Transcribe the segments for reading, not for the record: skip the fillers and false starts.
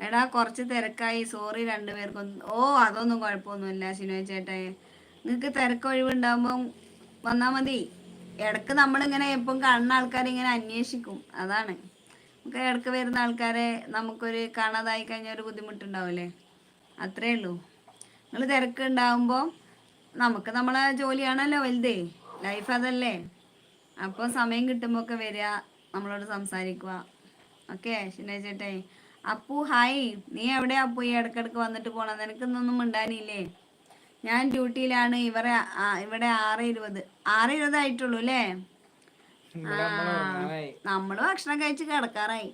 എടാ കുറച്ച് തിരക്കായി, സോറി രണ്ടുപേർക്കും. ഓ അതൊന്നും കുഴപ്പമൊന്നുമില്ല ഷിനോയ് ചേട്ടാ, നിങ്ങൾക്ക് തിരക്ക് ഒഴിവുണ്ടാകുമ്പം വന്നാൽ മതി. ഇടക്ക് നമ്മളിങ്ങനെ എപ്പം കാണുന്ന ആൾക്കാരെ ഇങ്ങനെ അന്വേഷിക്കും, അതാണ്. നമുക്ക് ഇടക്ക് വരുന്ന ആൾക്കാരെ നമുക്കൊരു കാണാതായി കഴിഞ്ഞാൽ ഒരു ബുദ്ധിമുട്ടുണ്ടാവില്ലേ, അത്രേ ഉള്ളൂ. നിങ്ങൾ തിരക്ക് ഉണ്ടാകുമ്പോൾ നമുക്ക് നമ്മളെ ജോലിയാണല്ലോ വലുതേ, ലൈഫ് അതല്ലേ. അപ്പോൾ സമയം കിട്ടുമ്പോൾ ഒക്കെ വരിക, നമ്മളോട് സംസാരിക്കുക. ഓക്കെ ഷിനോയ് ചേട്ടേ. അപ്പു ഹായ്, നീ എവിടെയാ അപ്പു ഈ ഇടക്കിടക്ക് വന്നിട്ട് പോണത്? നിനക്കിന്നൊന്നും മിണ്ടാനില്ലേ? ഞാൻ ഡ്യൂട്ടിയിലാണ്. ഇവിടെ 6:20 6:20 ആയിട്ടുള്ളൂ അല്ലേ? ആ, നമ്മള് ഭക്ഷണം കഴിച്ച് കിടക്കാറായി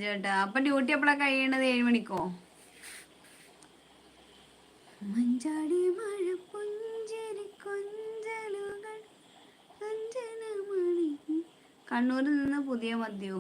ചേട്ടാ. അപ്പൊ ഡ്യൂട്ടി എപ്പോഴാ കഴിയണത്? 7 മണിക്കോ? മഞ്ചാടി മഴ പുഞ്ചിരി കൊഞ്ചലുകൾ കഞ്ചനമണി. കണ്ണൂരിൽ നിന്ന് പുതിയ മദ്യോ.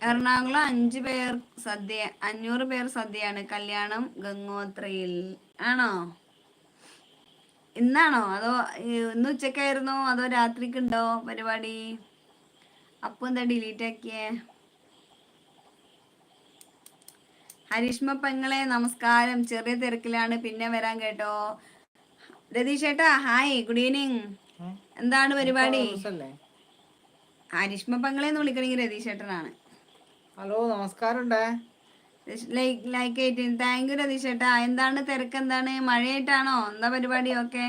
എറണാകുളം 5 പേർ സദ്യ, 500 പേർ സദ്യയാണ്. കല്യാണം ഗംഗോത്രയിൽ ആണോ? ഇന്നാണോ അതോ ഇന്ന് ഉച്ചക്കായിരുന്നോ അതോ രാത്രിക്കുണ്ടോ പരിപാടി? അപ്പൊ എന്താ ഡിലീറ്റ് ആക്കിയേ? ഹരീഷ്മ പെങ്ങളെ നമസ്കാരം, ചെറിയ തിരക്കിലാണ്, പിന്നെ വരാൻ കേട്ടോ. രതീഷ് ചേട്ടാ ഹായ്, ഗുഡ് ഈവനിങ്. എന്താണ് പരിപാടി? ഹരീഷ്മ പെങ്ങളെ എന്ന് വിളിക്കണമെങ്കിൽ രതീഷ് ചേട്ടനാണ്. ഹലോ നമസ്കാരം. ലൈക്ക് 18. താങ്ക് യു രതീഷ് ചേട്ടാ. എന്താണ് തിരക്ക്? എന്താണ് മഴയായിട്ടാണോ? എന്താ പരിപാടി? ഓക്കെ,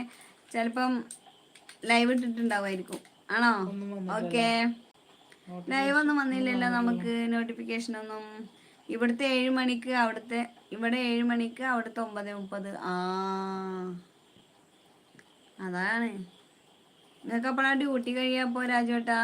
ചിലപ്പം ലൈവ് ഇട്ടിട്ടുണ്ടാവുമായിരിക്കും. ആണോ? ഓക്കെ, ലൈവ് ഒന്നും വന്നില്ലല്ലോ നമുക്ക്, നോട്ടിഫിക്കേഷൻ ഒന്നും. ഇവിടുത്തെ 7 മണിക്ക്, ഇവിടെ 7 മണിക്ക്, അവിടുത്തെ 9:30. ആ അതാണ്. നിങ്ങൾക്ക് അപ്പോഴാ ഡ്യൂട്ടി കഴിയാപ്പോ രാജുവേട്ടാ?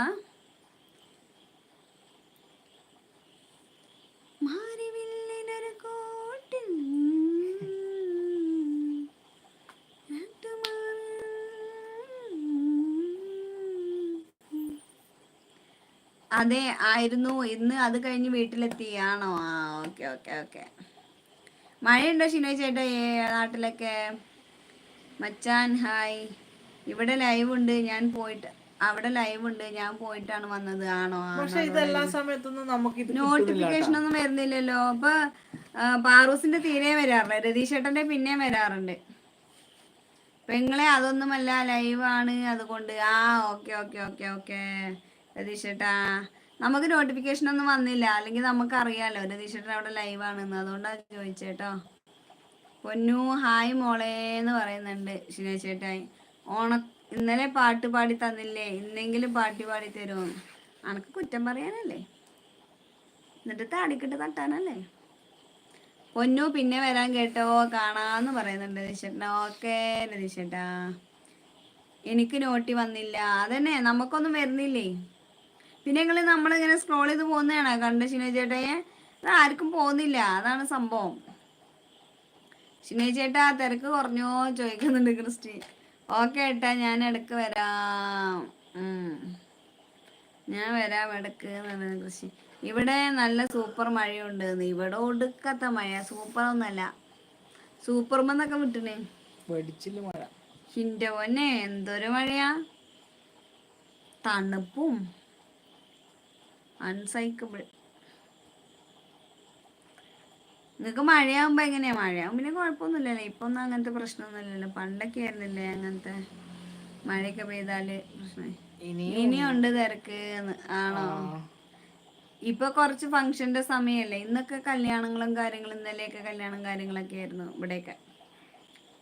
അതെ ആയിരുന്നു, ഇന്ന് അത് കഴിഞ്ഞ് വീട്ടിലെത്തി. ആണോ? ആ ഓക്കെ ഓക്കെ ഓക്കെ. മഴയുണ്ടോ ഷിനോയ് ചേട്ടാ നാട്ടിലൊക്കെ? മച്ചാൻ ഹായ്. ഇവിടെ ലൈവ് ഉണ്ട്, ഞാൻ പോയിട്ട് അവിടെ ലൈവ് ഉണ്ട്, ഞാൻ പോയിട്ടാണ് വന്നത്. ആണോ? നോട്ടിഫിക്കേഷൻ ഒന്നും വരുന്നില്ലല്ലോ. അപ്പൊ പാറൂസിന്റെ തീരെ വരാറില്ല, രതീഷ് ചേട്ടന്റെ പിന്നെയും വരാറുണ്ട്. പെങ്ങളെ അതൊന്നുമല്ല, ലൈവാണ് അതുകൊണ്ട്. ആ okay okay okay okay Ratheesh ചേട്ടാ, നമുക്ക് നോട്ടിഫിക്കേഷൻ ഒന്നും വന്നില്ല, അല്ലെങ്കിൽ നമുക്ക് അറിയാലോ രതീഷ് ചേട്ടൻ അവിടെ ലൈവാണെന്ന്, അതുകൊണ്ടാണ് ചോദിച്ചേട്ടോ. പൊന്നു ഹായ് മോളേന്ന് പറയുന്നുണ്ട് ഷിനോയ് ചേട്ടായി. ഇന്നലെ പാട്ട് പാടി തന്നില്ലേ, ഇന്നെങ്കിലും പാട്ട് പാടി തരുമോ? അനക്ക് കുറ്റം പറയാനല്ലേ, എന്നിട്ട് താടിക്കിട്ട് തട്ടാനല്ലേ. പൊന്നു പിന്നെ വരാൻ കേട്ടോ, കാണാന്ന് പറയുന്നുണ്ട് രതീഷേട്ടാ. ഓക്കെ രതീഷേട്ടാ, എനിക്ക് നോട്ടി വന്നില്ല. അതന്നെ, നമുക്കൊന്നും വരുന്നില്ലേ. പിന്നെ നമ്മളിങ്ങനെ സ്ക്രോൾ ചെയ്ത് പോകുന്നതാണോ കണ്ട് ഷിനോയ് ചേട്ടയെ? അത് ആർക്കും പോകുന്നില്ല, അതാണ് സംഭവം. ഷിനോയ് ചേട്ടാ തിരക്ക് കുറഞ്ഞോ ചോദിക്കുന്നുണ്ട് ക്രിസ്റ്റി. ഓക്കെ ഏട്ടാ, ഞാൻ ഇടക്ക് വരാം. ഞാൻ വരാം ഇടക്ക് എന്ന് പറയുന്നത് കൃഷി. ഇവിടെ നല്ല സൂപ്പർ മഴയുണ്ട്. ഇവിടെ ഒടുക്കത്ത മഴ, സൂപ്പർ ഒന്നല്ല, സൂപ്പർമെന്നൊക്കെ വിട്ടിനെ മഴ. ഹിന്റെ പൊന്നെ എന്തൊരു മഴയാ, തണുപ്പും അൺസൈക്കബിൾ. നിങ്ങൾക്ക് മഴയാകുമ്പോ എങ്ങനെയാ? മഴയാകുമ്പോ പിന്നെ കുഴപ്പമൊന്നുമില്ലല്ലോ, ഇപ്പൊ ഒന്നും അങ്ങനത്തെ പ്രശ്നമൊന്നുമില്ലല്ലോ. പണ്ടൊക്കെ ആയിരുന്നില്ലേ അങ്ങനത്തെ മഴയൊക്കെ പെയ്താല് പ്രശ്നം. ഇനിയുണ്ട് തിരക്ക് ആണോ? ഇപ്പൊ കുറച്ച് ഫംഗ്ഷന്റെ സമയല്ലേ, ഇന്നൊക്കെ കല്യാണങ്ങളും കാര്യങ്ങളും, ഇന്നലെയൊക്കെ കല്യാണം കാര്യങ്ങളൊക്കെ ആയിരുന്നു ഇവിടെയൊക്കെ.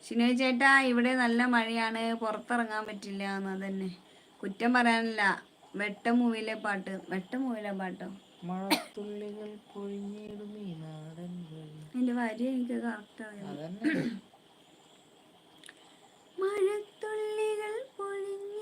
ഷിനോയ് ചേട്ടാ ഇവിടെ നല്ല മഴയാണ്, പുറത്തിറങ്ങാൻ പറ്റില്ല എന്ന്. അതന്നെ, കുറ്റം പറയാനില്ല. വെട്ട മൂവിയിലെ പാട്ടോ? എന്റെ വരി എനിക്ക് കറക്റ്റ് അറിയാം. മഴത്തുള്ളികൾ പൊഴിഞ്ഞ